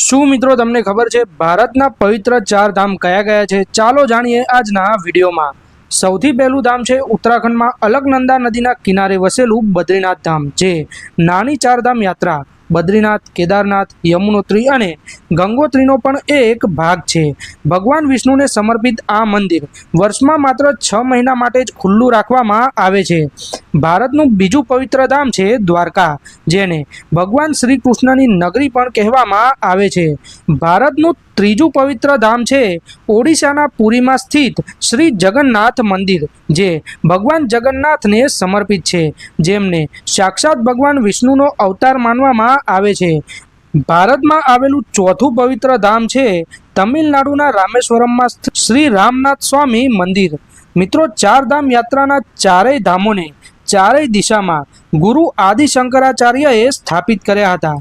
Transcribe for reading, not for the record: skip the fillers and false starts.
શું મિત્રો તમને ખબર છે ભારતના પવિત્ર ચાર ધામ કયા કયા છે? ચાલો જાણીએ આજના વિડીયોમાં। સૌથી પહેલું ધામ છે ઉત્તરાખંડમાં અલકનંદા નદીના કિનારે વસેલું બદ્રીનાથ ધામ, જે નાની ચારધામ યાત્રા બદ્રીનાથ, કેદારનાથ, યમુનોત્રી અને ગંગોત્રીનો પણ એક ભાગ છે। ભગવાન વિષ્ણુને સમર્પિત આ મંદિર વર્ષમાં માત્ર 6 મહિના માટે જ ખુલ્લું રાખવામાં આવે છે। ભારતનું બીજું પવિત્ર ધામ છે દ્વારકા, જેને ભગવાન શ્રી કૃષ્ણની નગરી પણ કહેવામાં આવે છે। ભારતનું ત્રીજું પવિત્ર ધામ છે ઓડિશાના પુરીમાં સ્થિત શ્રી જગન્નાથ મંદિર, જે ભગવાન જગન્નાથને સમર્પિત છે, જેમને સાક્ષાત ભગવાન વિષ્ણુનો અવતાર માનવામાં આવે છે। ભારતમાં આવેલું ચોથું પવિત્ર ધામ છે તમિલનાડુના રામેશ્વરમમાં શ્રી રામનાથ સ્વામી મંદિર। મિત્રો, ચાર ધામ યાત્રાના ચારેય ધામોને ચારેય દિશામાં ગુરુ આદિ શંકરાચાર્યએ સ્થાપિત કર્યા હતા।